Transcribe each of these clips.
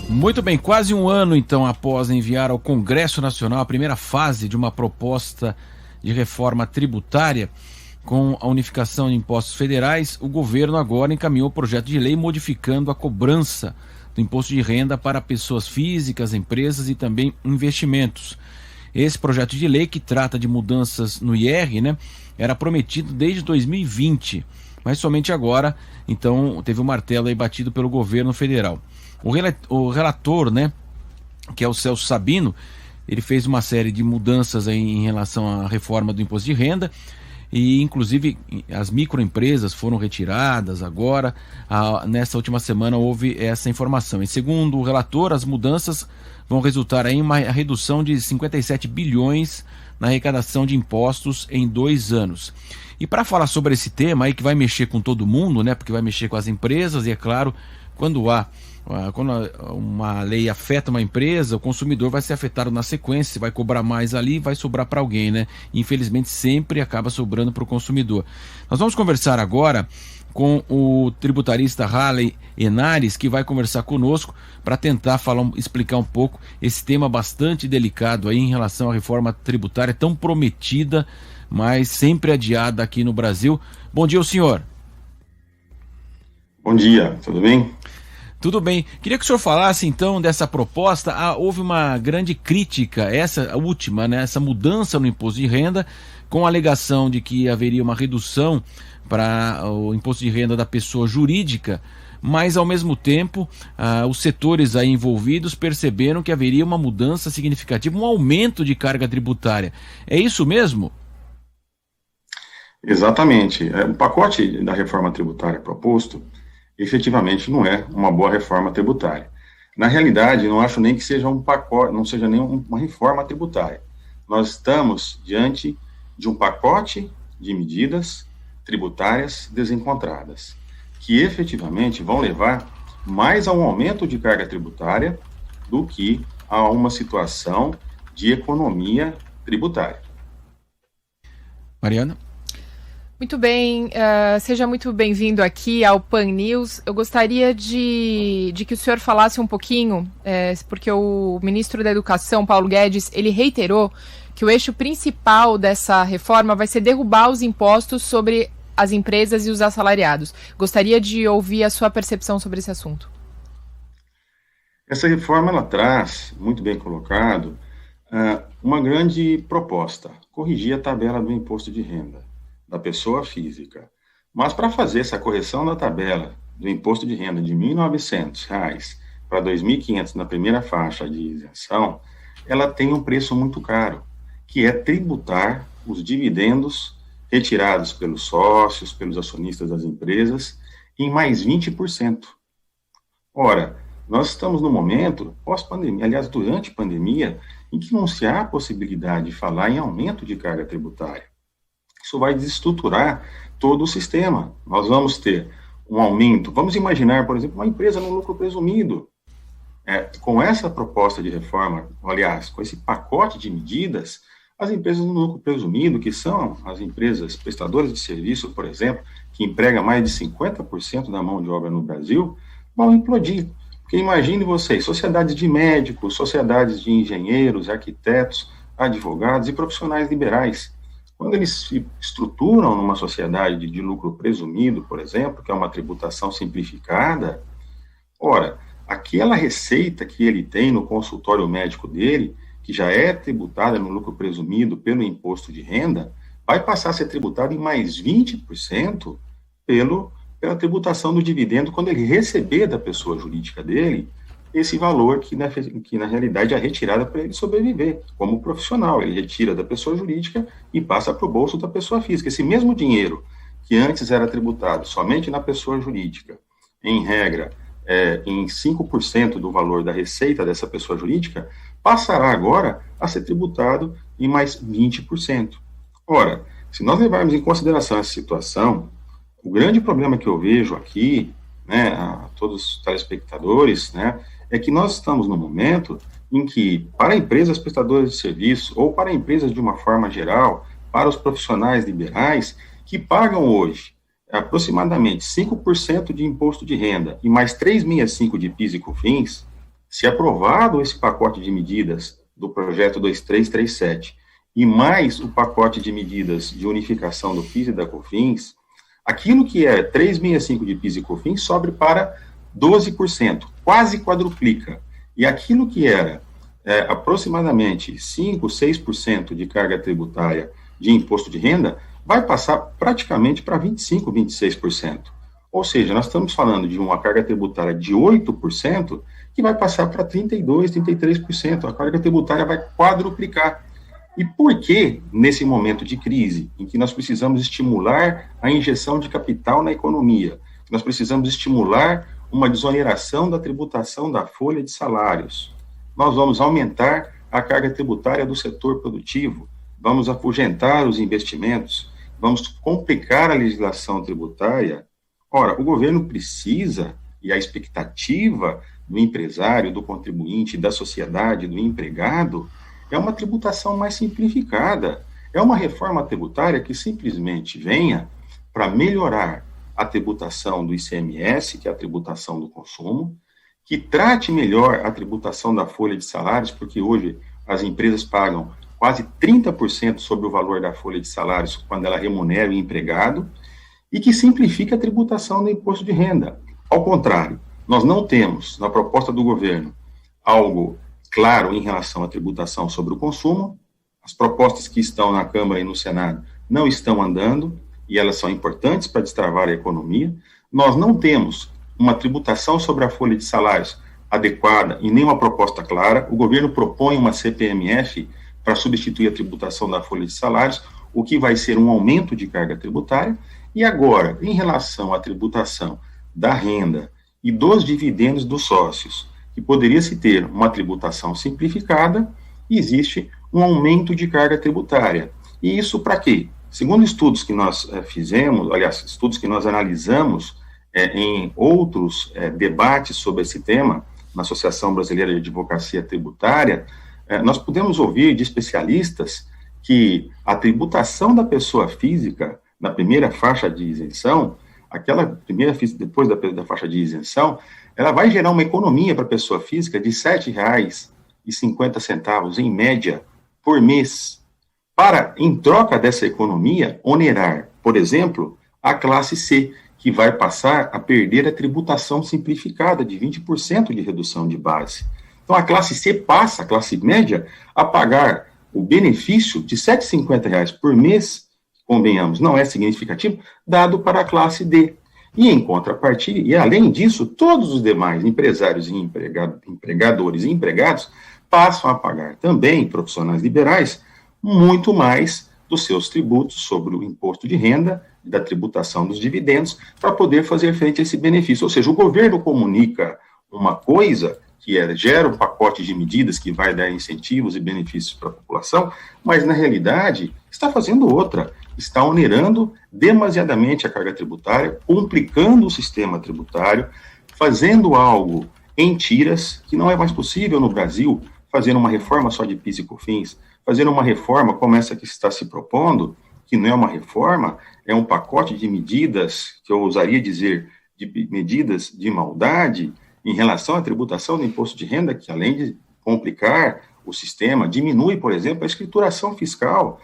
Muito bem, quase um ano então após enviar ao Congresso Nacional a primeira fase de uma proposta de reforma tributária com a unificação de impostos federais, o governo agora encaminhou o projeto de lei modificando a cobrança do imposto de renda para pessoas físicas, empresas e também investimentos. Esse projeto de lei, que trata de mudanças no IR, era prometido desde 2020, mas somente agora, então, teve o martelo aí batido pelo governo federal. O relator, que é o Celso Sabino, ele fez uma série de mudanças aí em relação à reforma do imposto de renda e, inclusive, as microempresas foram retiradas agora. Nessa última semana houve essa informação. E, segundo o relator, as mudanças vão resultar em uma redução de 57 bilhões na arrecadação de impostos em 2 anos. E para falar sobre esse tema aí, que vai mexer com todo mundo, porque vai mexer com as empresas e, é claro, quando uma lei afeta uma empresa, o consumidor vai ser afetado na sequência, se vai cobrar mais ali, vai sobrar para alguém, Infelizmente sempre acaba sobrando para o consumidor. Nós vamos conversar agora com o tributarista Harley Henares, que vai conversar conosco para tentar explicar um pouco esse tema bastante delicado aí em relação à reforma tributária tão prometida, mas sempre adiada aqui no Brasil. Bom dia, senhor. Bom dia, tudo bem? Tudo bem. Queria que o senhor falasse então dessa proposta. Houve uma grande crítica, essa última, essa mudança no imposto de renda, com a alegação de que haveria uma redução para o imposto de renda da pessoa jurídica, mas ao mesmo tempo os setores aí envolvidos perceberam que haveria uma mudança significativa, um aumento de carga tributária. É isso mesmo? Exatamente. O pacote da reforma tributária proposto efetivamente não é uma boa reforma tributária. Na realidade, não acho nem que seja um pacote, não seja nem uma reforma tributária. Nós estamos diante de um pacote de medidas tributárias desencontradas, que efetivamente vão levar mais a um aumento de carga tributária do que a uma situação de economia tributária. Mariana? Muito bem, seja muito bem-vindo aqui ao Pan News. Eu gostaria de que o senhor falasse um pouquinho, porque o ministro da Educação, Paulo Guedes, ele reiterou que o eixo principal dessa reforma vai ser derrubar os impostos sobre as empresas e os assalariados. Gostaria de ouvir a sua percepção sobre esse assunto. Essa reforma, ela traz, muito bem colocado, uma grande proposta: corrigir a tabela do imposto de renda da pessoa física. Mas para fazer essa correção da tabela do imposto de renda de R$ 1.900 para R$ 2.500 na primeira faixa de isenção, ela tem um preço muito caro, que é tributar os dividendos retirados pelos sócios, pelos acionistas das empresas, em mais 20%. Ora, nós estamos no momento pós-pandemia, aliás, durante a pandemia, em que não se há possibilidade de falar em aumento de carga tributária. Isso vai desestruturar todo o sistema. Nós vamos ter um aumento. Vamos imaginar, por exemplo, uma empresa no lucro presumido. Com essa proposta de reforma, aliás, com esse pacote de medidas, as empresas no lucro presumido, que são as empresas prestadoras de serviço, por exemplo, que empregam mais de 50% da mão de obra no Brasil, vão implodir. Porque imagine vocês, sociedades de médicos, sociedades de engenheiros, arquitetos, advogados e profissionais liberais. Quando eles se estruturam numa sociedade de lucro presumido, por exemplo, que é uma tributação simplificada, ora, aquela receita que ele tem no consultório médico dele, que já é tributada no lucro presumido pelo imposto de renda, vai passar a ser tributada em mais 20% pela tributação do dividendo, quando ele receber da pessoa jurídica dele esse valor que na realidade é retirada para ele sobreviver como profissional. Ele retira da pessoa jurídica e passa para o bolso da pessoa física. Esse mesmo dinheiro que antes era tributado somente na pessoa jurídica, em regra, em 5% do valor da receita dessa pessoa jurídica, passará agora a ser tributado em mais 20%. Ora, se nós levarmos em consideração essa situação, o grande problema que eu vejo aqui, a todos os telespectadores, é que nós estamos no momento em que, para empresas prestadoras de serviço, ou para empresas de uma forma geral, para os profissionais liberais, que pagam hoje aproximadamente 5% de imposto de renda e mais 3,65% de PIS e COFINS, se aprovado esse pacote de medidas do projeto 2337 e mais o pacote de medidas de unificação do PIS e da COFINS, aquilo que é 365 de PIS e COFINS sobe para 12%, quase quadruplica. E aquilo que era aproximadamente 5%, 6% de carga tributária de imposto de renda, vai passar praticamente para 25%, 26%. Ou seja, nós estamos falando de uma carga tributária de 8% que vai passar para 32%, 33%. A carga tributária vai quadruplicar. E por que, nesse momento de crise, em que nós precisamos estimular a injeção de capital na economia, nós precisamos estimular uma desoneração da tributação da folha de salários, nós vamos aumentar a carga tributária do setor produtivo, vamos afugentar os investimentos, vamos complicar a legislação tributária? Ora, o governo precisa, e a expectativa do empresário, do contribuinte, da sociedade, do empregado, é uma tributação mais simplificada. É uma reforma tributária que simplesmente venha para melhorar a tributação do ICMS, que é a tributação do consumo, que trate melhor a tributação da folha de salários, porque hoje as empresas pagam quase 30% sobre o valor da folha de salários quando ela remunera o empregado, e que simplifique a tributação do imposto de renda. Ao contrário, nós não temos, na proposta do governo, algo claro em relação à tributação sobre o consumo. As propostas que estão na Câmara e no Senado não estão andando, e elas são importantes para destravar a economia. Nós não temos uma tributação sobre a folha de salários adequada e nem uma proposta clara. O governo propõe uma CPMF para substituir a tributação da folha de salários, o que vai ser um aumento de carga tributária. E agora, em relação à tributação da renda e dos dividendos dos sócios, que poderia se ter uma tributação simplificada, existe um aumento de carga tributária. E isso para quê? Segundo estudos que nós fizemos, aliás, estudos que nós analisamos em outros debates sobre esse tema, na Associação Brasileira de Advocacia Tributária, nós pudemos ouvir de especialistas que a tributação da pessoa física, na primeira faixa de isenção, aquela primeira, depois da faixa de isenção, ela vai gerar uma economia para a pessoa física de R$ 7,50, em média, por mês, para, em troca dessa economia, onerar, por exemplo, a classe C, que vai passar a perder a tributação simplificada de 20% de redução de base. Então, a classe C passa, a classe média, a pagar o benefício de R$ 7,50 por mês, convenhamos, não é significativo, dado para a classe D. E em contrapartida, e além disso, todos os demais empresários e empregadores e empregados passam a pagar também, profissionais liberais, muito mais dos seus tributos sobre o imposto de renda, da tributação dos dividendos, para poder fazer frente a esse benefício. Ou seja, o governo comunica uma coisa, que gera um pacote de medidas que vai dar incentivos e benefícios para a população, mas na realidade está fazendo outra, está onerando demasiadamente a carga tributária, complicando o sistema tributário, fazendo algo em tiras, que não é mais possível no Brasil, fazer uma reforma só de PIS e COFINS, fazer uma reforma como essa que está se propondo, que não é uma reforma, é um pacote de medidas, que eu ousaria dizer, de medidas de maldade, em relação à tributação do imposto de renda, que além de complicar o sistema, diminui, por exemplo, a escrituração fiscal,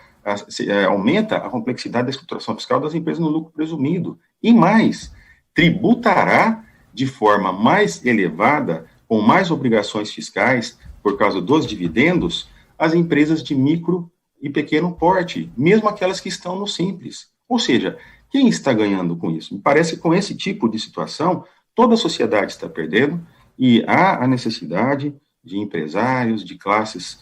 aumenta a complexidade da escrituração fiscal das empresas no lucro presumido, e mais, tributará de forma mais elevada, com mais obrigações fiscais, por causa dos dividendos, as empresas de micro e pequeno porte, mesmo aquelas que estão no Simples. Ou seja, quem está ganhando com isso? Me parece que com esse tipo de situação, toda a sociedade está perdendo e há a necessidade de empresários, de classes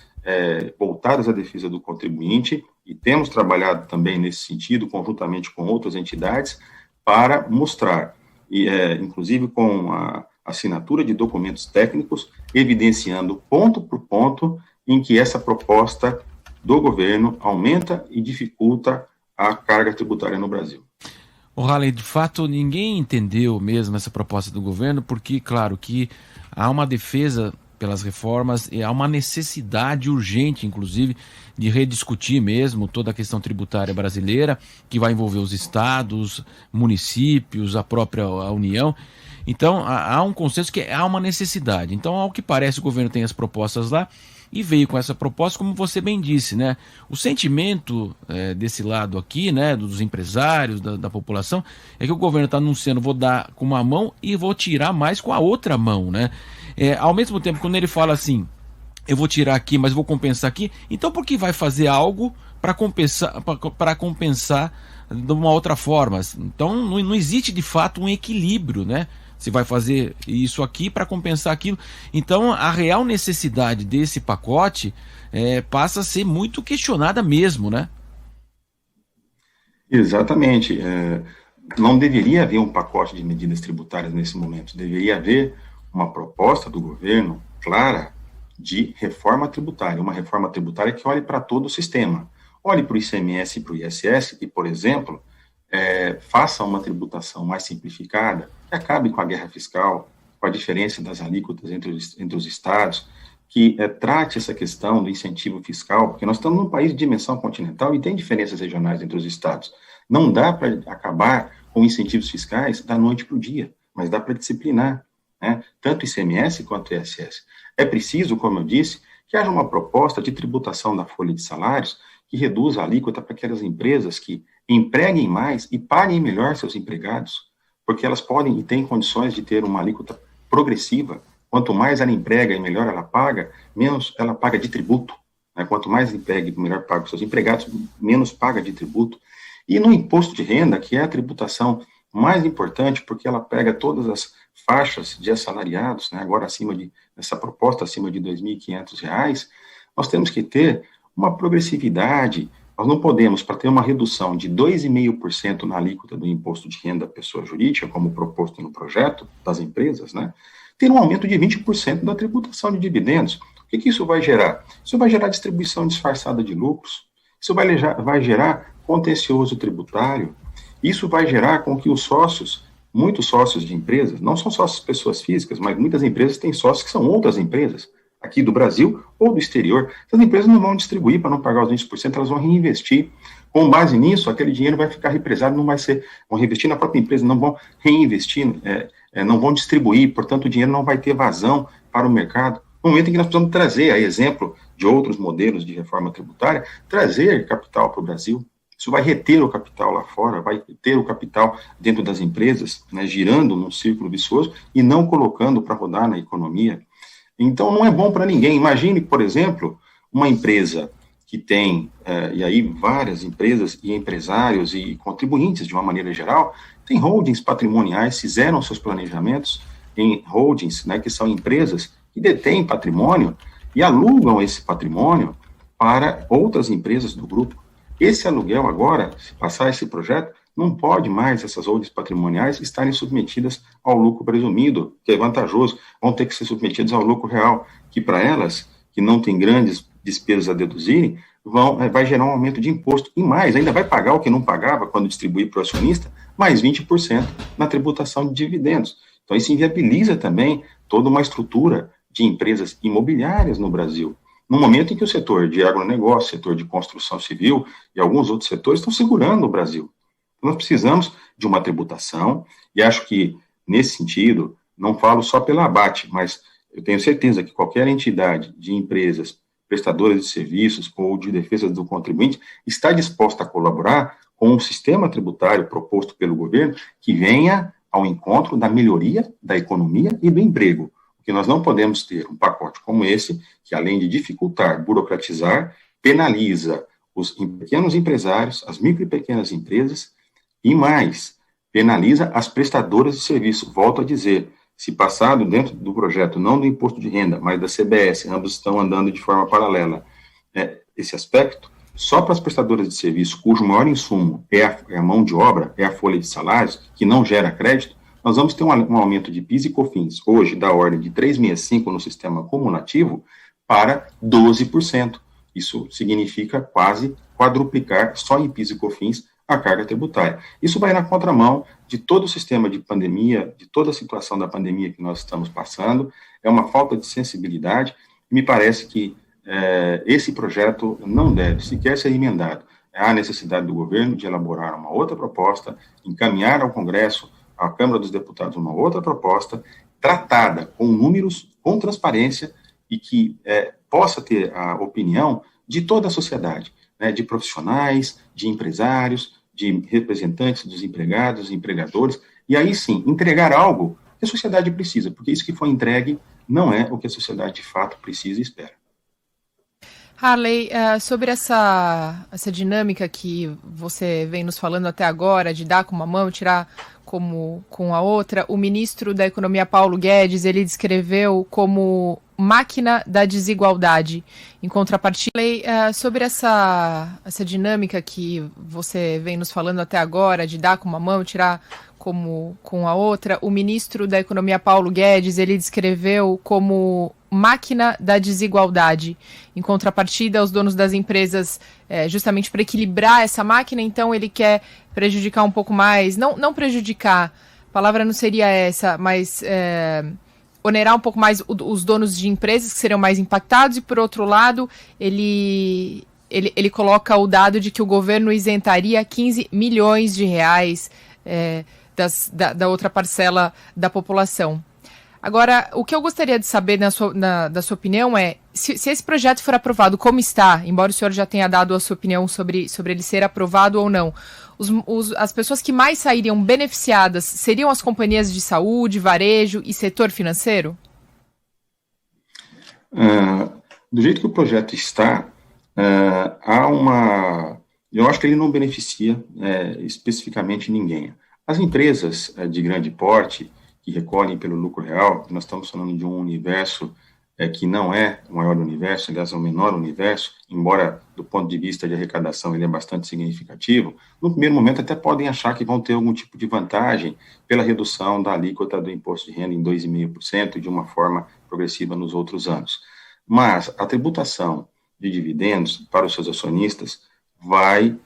voltadas à defesa do contribuinte, e temos trabalhado também nesse sentido, conjuntamente com outras entidades, para mostrar, inclusive com a assinatura de documentos técnicos, evidenciando ponto por ponto em que essa proposta do governo aumenta e dificulta a carga tributária no Brasil. Halley, de fato, ninguém entendeu mesmo essa proposta do governo, porque, claro, que há uma defesa pelas reformas e há uma necessidade urgente, inclusive, de rediscutir mesmo toda a questão tributária brasileira, que vai envolver os estados, municípios, a própria União. Então, há um consenso que há uma necessidade. Então, ao que parece, o governo tem as propostas lá e veio com essa proposta, como você bem disse, né? O sentimento desse lado aqui, né, dos empresários, da população, é que o governo está anunciando, vou dar com uma mão e vou tirar mais com a outra mão, né? Ao mesmo tempo, quando ele fala assim, eu vou tirar aqui, mas vou compensar aqui, então por que vai fazer algo para compensar de uma outra forma? Então, não existe de fato um equilíbrio, né? Se vai fazer isso aqui para compensar aquilo. Então, a real necessidade desse pacote passa a ser muito questionada mesmo, né? Exatamente. Não deveria haver um pacote de medidas tributárias nesse momento. Deveria haver uma proposta do governo clara de reforma tributária. Uma reforma tributária que olhe para todo o sistema. Olhe para o ICMS e para o ISS e, por exemplo, faça uma tributação mais simplificada, que acabe com a guerra fiscal, com a diferença das alíquotas entre os estados, que trate essa questão do incentivo fiscal, porque nós estamos num país de dimensão continental e tem diferenças regionais entre os estados. Não dá para acabar com incentivos fiscais da noite para o dia, mas dá para disciplinar, né? Tanto ICMS quanto ISS. É preciso, como eu disse, que haja uma proposta de tributação da folha de salários que reduza a alíquota para aquelas empresas que empreguem mais e paguem melhor seus empregados, porque elas podem e têm condições de ter uma alíquota progressiva. Quanto mais ela emprega e melhor ela paga, menos ela paga de tributo, né? Quanto mais emprega e melhor paga os seus empregados, menos paga de tributo. E no imposto de renda, que é a tributação mais importante, porque ela pega todas as faixas de assalariados, né? Agora nessa proposta acima de R$ 2.500, nós temos que ter uma progressividade. Nós não podemos, para ter uma redução de 2,5% na alíquota do imposto de renda da pessoa jurídica, como proposto no projeto das empresas, né, ter um aumento de 20% da tributação de dividendos. O que isso vai gerar? Isso vai gerar distribuição disfarçada de lucros, isso vai gerar contencioso tributário, isso vai gerar com que os sócios, muitos sócios de empresas, não são sócios pessoas físicas, mas muitas empresas têm sócios que são outras empresas, aqui do Brasil ou do exterior. Essas empresas não vão distribuir para não pagar os 20%, elas vão reinvestir. Com base nisso, aquele dinheiro vai ficar represado, vão reinvestir na própria empresa, não vão reinvestir, não vão distribuir, portanto o dinheiro não vai ter vazão para o mercado. No momento em que nós precisamos trazer, a exemplo de outros modelos de reforma tributária, trazer capital para o Brasil. Isso vai reter o capital lá fora, vai ter o capital dentro das empresas, né, girando num círculo vicioso e não colocando para rodar na economia. Então, não é bom para ninguém. Imagine, por exemplo, uma empresa que tem, e aí várias empresas e empresários e contribuintes, de uma maneira geral, tem holdings patrimoniais, fizeram seus planejamentos em holdings, né, que são empresas que detêm patrimônio e alugam esse patrimônio para outras empresas do grupo. Esse aluguel agora, se passar esse projeto, não pode mais essas holdings patrimoniais estarem submetidas ao lucro presumido, que é vantajoso, vão ter que ser submetidas ao lucro real, que para elas, que não têm grandes despesas a deduzirem, vai gerar um aumento de imposto, e mais, ainda vai pagar o que não pagava quando distribuir para o acionista, mais 20% na tributação de dividendos. Então isso inviabiliza também toda uma estrutura de empresas imobiliárias no Brasil, no momento em que o setor de agronegócio, setor de construção civil e alguns outros setores estão segurando o Brasil. Nós precisamos de uma tributação, e acho que, nesse sentido, não falo só pela ABAT, mas eu tenho certeza que qualquer entidade de empresas, prestadoras de serviços ou de defesa do contribuinte está disposta a colaborar com um sistema tributário proposto pelo governo que venha ao encontro da melhoria da economia e do emprego. Porque nós não podemos ter um pacote como esse, que além de dificultar, burocratizar, penaliza os pequenos empresários, as micro e pequenas empresas, e mais, penaliza as prestadoras de serviço. Volto a dizer, se passado dentro do projeto, não do imposto de renda, mas da CBS, ambos estão andando de forma paralela, esse aspecto, só para as prestadoras de serviço, cujo maior insumo é a mão de obra, é a folha de salários, que não gera crédito, nós vamos ter um aumento de PIS e COFINS, hoje da ordem de 3,65% no sistema cumulativo, para 12%. Isso significa quase quadruplicar só em PIS e COFINS a carga tributária. Isso vai na contramão de todo o sistema de pandemia, de toda a situação da pandemia que nós estamos passando, é uma falta de sensibilidade, e me parece que esse projeto não deve sequer ser emendado. Há necessidade do governo de elaborar uma outra proposta, encaminhar ao Congresso à Câmara dos Deputados uma outra proposta, tratada com números, com transparência, e que possa ter a opinião de toda a sociedade, né, de profissionais, de empresários, de representantes dos empregados, empregadores, e aí sim, entregar algo que a sociedade precisa, porque isso que foi entregue não é o que a sociedade de fato precisa e espera. Harley, sobre essa dinâmica que você vem nos falando até agora, de dar com uma mão, tirar como com a outra, o ministro da Economia, Paulo Guedes, ele descreveu como máquina da desigualdade. Em contrapartida, sobre essa dinâmica que você vem nos falando até agora, de dar com uma mão, tirar como com a outra, o ministro da Economia, Paulo Guedes, ele descreveu como máquina da desigualdade. Em contrapartida, os donos das empresas, justamente para equilibrar essa máquina, então ele quer prejudicar um pouco mais, não prejudicar, a palavra não seria essa, mas onerar um pouco mais os donos de empresas que seriam mais impactados, e por outro lado, ele coloca o dado de que o governo isentaria 15 milhões de reais da outra parcela da população. Agora, o que eu gostaria de saber da sua opinião é, se esse projeto for aprovado como está, embora o senhor já tenha dado a sua opinião sobre ele ser aprovado ou não, as pessoas que mais sairiam beneficiadas seriam as companhias de saúde, varejo e setor financeiro? Do jeito que o projeto está, eu acho que ele não beneficia especificamente ninguém. As empresas de grande porte, que recolhem pelo lucro real, nós estamos falando de um universo que não é o maior universo, aliás, é o menor universo, embora do ponto de vista de arrecadação ele é bastante significativo. No primeiro momento até podem achar que vão ter algum tipo de vantagem pela redução da alíquota do imposto de renda em 2,5% de uma forma progressiva nos outros anos. Mas a tributação de dividendos para os seus acionistas vai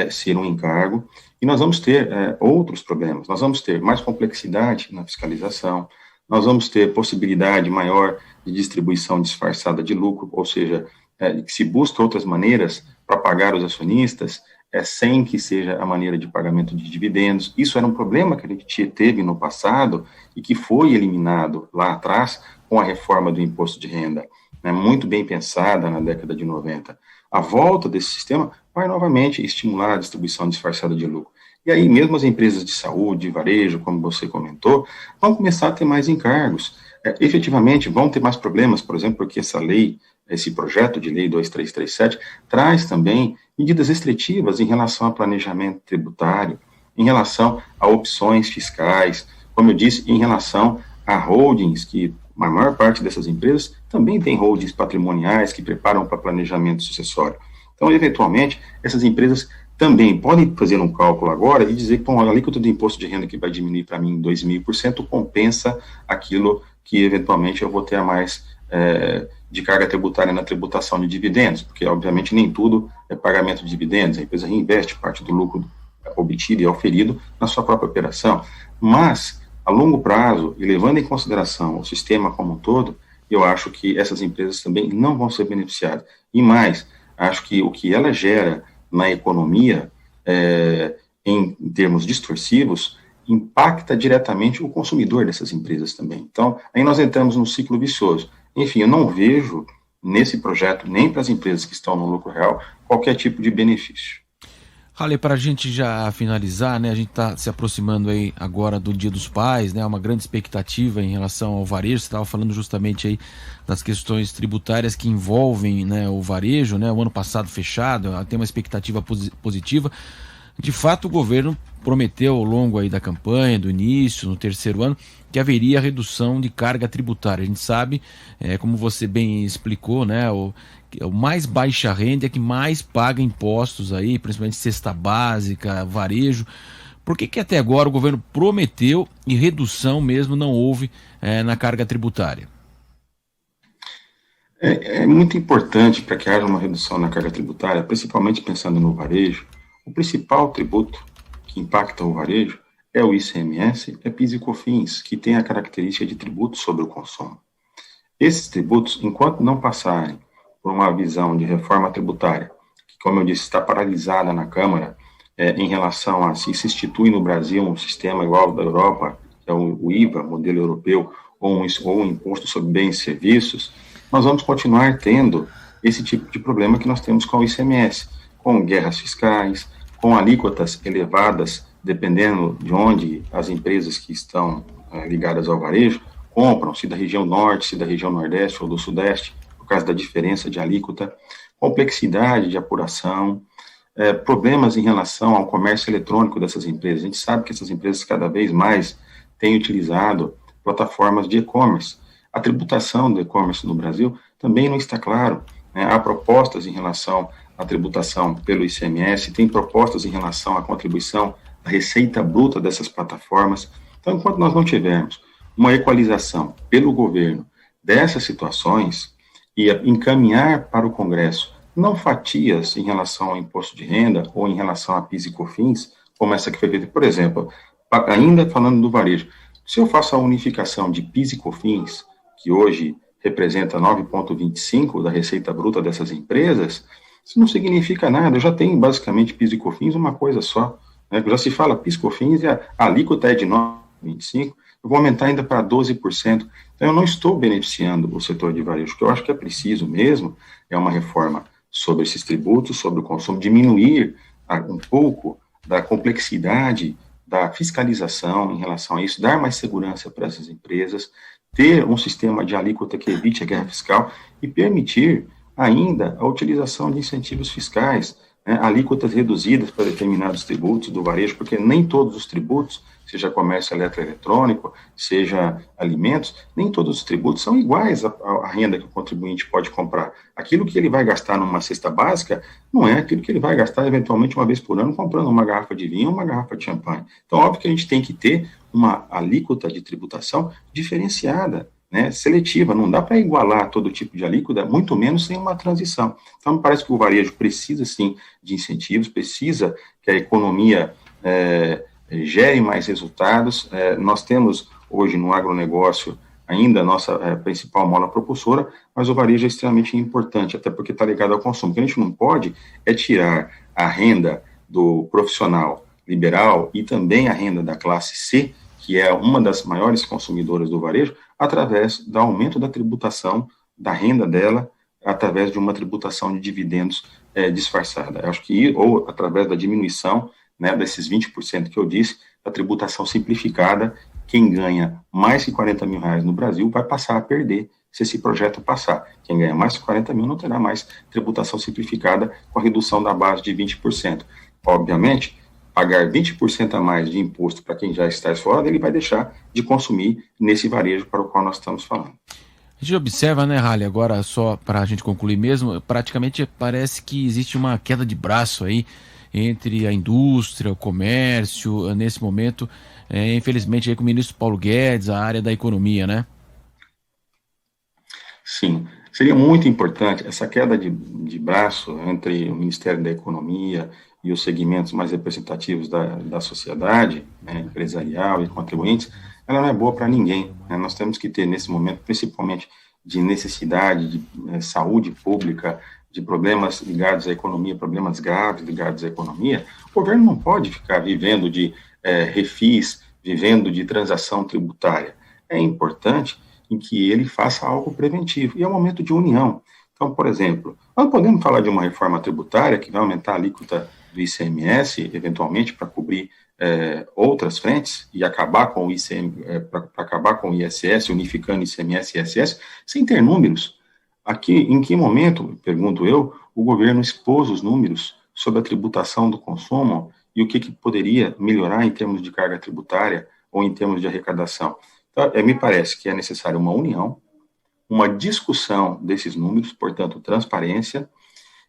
ser um encargo, e nós vamos ter outros problemas. Nós vamos ter mais complexidade na fiscalização, nós vamos ter possibilidade maior de distribuição disfarçada de lucro, ou seja, que se busca outras maneiras para pagar os acionistas, sem que seja a maneira de pagamento de dividendos. Isso era um problema que a gente teve no passado e que foi eliminado lá atrás com a reforma do imposto de renda, muito bem pensada na década de 90. A volta desse sistema vai novamente estimular a distribuição disfarçada de lucro. E aí, mesmo as empresas de saúde, varejo, como você comentou, vão começar a ter mais encargos. Efetivamente, vão ter mais problemas, por exemplo, porque esse projeto de lei 2337, traz também medidas restritivas em relação a planejamento tributário, em relação a opções fiscais, como eu disse, em relação a holdings, que a maior parte dessas empresas também tem holdings patrimoniais que preparam para planejamento sucessório. Então, eventualmente, essas empresas também podem fazer um cálculo agora e dizer que a alíquota do imposto de renda que vai diminuir para mim em 2.000% compensa aquilo que, eventualmente, eu vou ter a mais de carga tributária na tributação de dividendos, porque, obviamente, nem tudo é pagamento de dividendos. A empresa reinveste parte do lucro obtido e auferido na sua própria operação. Mas, a longo prazo, e levando em consideração o sistema como um todo, eu acho que essas empresas também não vão ser beneficiadas. E mais, acho que o que ela gera na economia, em termos distorsivos, impacta diretamente o consumidor dessas empresas também. Então, aí nós entramos num ciclo vicioso. Enfim, eu não vejo nesse projeto, nem para as empresas que estão no lucro real, qualquer tipo de benefício. Harley, para a gente já finalizar, né, a gente está se aproximando aí agora do Dia dos Pais, né, uma grande expectativa em relação ao varejo. Você estava falando justamente aí das questões tributárias que envolvem, né, o varejo, né, o ano passado fechado, tem uma expectativa positiva. De fato, o governo prometeu ao longo aí da campanha, do início, no terceiro ano, que haveria redução de carga tributária. A gente sabe, como você bem explicou, né, o mais baixa renda é que mais paga impostos aí, principalmente cesta básica, varejo. Por que até agora o governo prometeu e redução mesmo não houve na carga tributária? É muito importante para que haja uma redução na carga tributária, principalmente pensando no varejo. O principal tributo que impacta o varejo é o ICMS, PIS e COFINS, que tem a característica de tributo sobre o consumo. Esses tributos, enquanto não passarem por uma visão de reforma tributária, que, como eu disse, está paralisada na Câmara, em relação a se institui no Brasil um sistema igual ao da Europa, que é o IVA, modelo europeu, ou um imposto sobre bens e serviços, nós vamos continuar tendo esse tipo de problema que nós temos com o ICMS, com guerras fiscais, com alíquotas elevadas, dependendo de onde as empresas que estão ligadas ao varejo compram, se da região norte, se da região nordeste ou do sudeste, por causa da diferença de alíquota, complexidade de apuração, problemas em relação ao comércio eletrônico dessas empresas. A gente sabe que essas empresas cada vez mais têm utilizado plataformas de e-commerce. A tributação do e-commerce no Brasil também não está claro. Há propostas em relação à tributação pelo ICMS, tem propostas em relação à contribuição da receita bruta dessas plataformas. Então, enquanto nós não tivermos uma equalização pelo governo dessas situações e encaminhar para o Congresso não fatias em relação ao imposto de renda ou em relação a PIS e COFINS, como essa que foi feita, por exemplo, ainda falando do varejo, se eu faço a unificação de PIS e COFINS, que hoje representa 9,25% da receita bruta dessas empresas, isso não significa nada. Eu já tenho basicamente PIS e COFINS uma coisa só. Já se fala PIS e COFINS e a alíquota é de 9,25%, eu vou aumentar ainda para 12%. Então eu não estou beneficiando o setor de varejo. O que eu acho que é preciso mesmo é uma reforma sobre esses tributos, sobre o consumo, diminuir um pouco da complexidade da fiscalização em relação a isso, dar mais segurança para essas empresas, ter um sistema de alíquota que evite a guerra fiscal e permitir ainda a utilização de incentivos fiscais, alíquotas reduzidas para determinados tributos do varejo, porque nem todos os tributos, seja comércio eletroeletrônico, seja alimentos, nem todos os tributos são iguais à renda que o contribuinte pode comprar. Aquilo que ele vai gastar numa cesta básica não é aquilo que ele vai gastar eventualmente uma vez por ano comprando uma garrafa de vinho ou uma garrafa de champanhe. Então, óbvio que a gente tem que ter uma alíquota de tributação diferenciada, seletiva, não dá para igualar todo tipo de alíquota, muito menos sem uma transição. Então, me parece que o varejo precisa, sim, de incentivos, precisa que a economia gere mais resultados. Nós temos hoje no agronegócio ainda a nossa principal mola propulsora, mas o varejo é extremamente importante, até porque está ligado ao consumo. O que a gente não pode é tirar a renda do profissional liberal e também a renda da classe C, que é uma das maiores consumidoras do varejo, através do aumento da tributação da renda dela, através de uma tributação de dividendos disfarçada. Eu acho que, ou através da diminuição desses 20% que eu disse, da tributação simplificada, quem ganha mais que 40 mil reais no Brasil vai passar a perder se esse projeto passar. Quem ganha mais que 40 mil não terá mais tributação simplificada com a redução da base de 20%. Obviamente, pagar 20% a mais de imposto para quem já está esfolado, ele vai deixar de consumir nesse varejo para o qual nós estamos falando. A gente observa, Halli, agora só para a gente concluir mesmo, praticamente parece que existe uma queda de braço aí entre a indústria, o comércio, nesse momento, infelizmente aí com o ministro Paulo Guedes, a área da economia, né? Sim, seria muito importante essa queda de braço entre o Ministério da Economia e os segmentos mais representativos da sociedade, empresarial e contribuintes, ela não é boa para ninguém. Nós temos que ter, nesse momento, principalmente de necessidade de saúde pública, de problemas ligados à economia, problemas graves ligados à economia, o governo não pode ficar vivendo de refis, vivendo de transação tributária. É importante em que ele faça algo preventivo, e é um momento de união. Então, por exemplo, nós podemos falar de uma reforma tributária que vai aumentar a alíquota do ICMS, eventualmente, para cobrir outras frentes e acabar com o para acabar com o ISS, unificando ICMS e ISS, sem ter números. Aqui, em que momento, pergunto eu, o governo expôs os números sobre a tributação do consumo e o que poderia melhorar em termos de carga tributária ou em termos de arrecadação? Então, me parece que é necessária uma união, uma discussão desses números, portanto, transparência,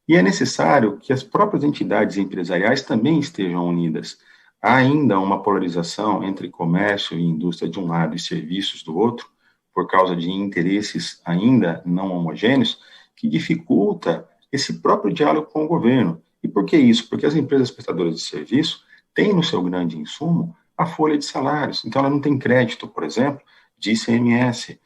e é necessário que as próprias entidades empresariais também estejam unidas. Há ainda uma polarização entre comércio e indústria de um lado e serviços do outro, por causa de interesses ainda não homogêneos, que dificulta esse próprio diálogo com o governo. E por que isso? Porque as empresas prestadoras de serviço têm no seu grande insumo a folha de salários. Então, ela não tem crédito, por exemplo, de ICMS.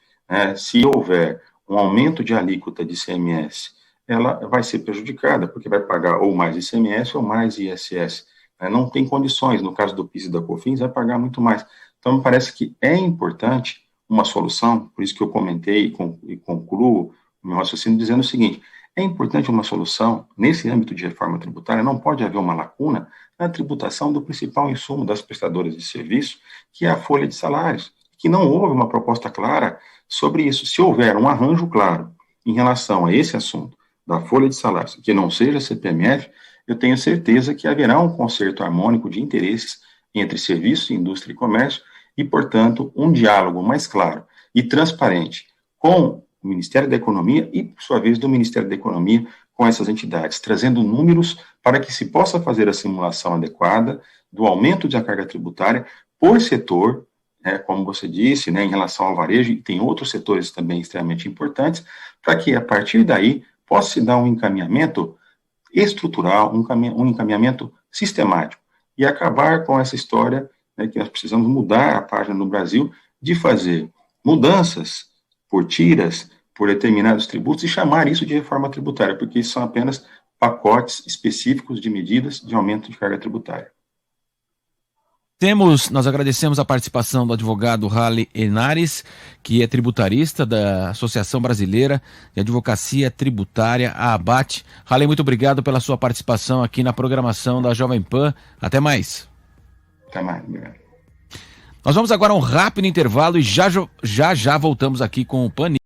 Se houver um aumento de alíquota de ICMS, ela vai ser prejudicada, porque vai pagar ou mais ICMS ou mais ISS. não tem condições, no caso do PIS e da COFINS, vai pagar muito mais. Então, me parece que é importante uma solução, por isso que eu comentei e concluo o meu raciocínio dizendo o seguinte: é importante uma solução, nesse âmbito de reforma tributária, não pode haver uma lacuna na tributação do principal insumo das prestadoras de serviço, que é a folha de salários, que não houve uma proposta clara sobre isso. Se houver um arranjo claro em relação a esse assunto, da folha de salários, que não seja CPMF, eu tenho certeza que haverá um concerto harmônico de interesses entre serviço, indústria e comércio e, portanto, um diálogo mais claro e transparente com o Ministério da Economia e, por sua vez, do Ministério da Economia com essas entidades, trazendo números para que se possa fazer a simulação adequada do aumento da carga tributária por setor, como você disse, em relação ao varejo, e tem outros setores também extremamente importantes, para que, a partir daí, possa se dar um encaminhamento estrutural, um encaminhamento sistemático, e acabar com essa história, que nós precisamos mudar a página no Brasil, de fazer mudanças por tiras, por determinados tributos, e chamar isso de reforma tributária, porque isso são apenas pacotes específicos de medidas de aumento de carga tributária. Nós agradecemos a participação do advogado Haley Henares, que é tributarista da Associação Brasileira de Advocacia Tributária, a ABAT. Haley, muito obrigado pela sua participação aqui na programação da Jovem Pan. Até mais. Até mais, obrigado. Nós vamos agora a um rápido intervalo e já voltamos aqui com o Pan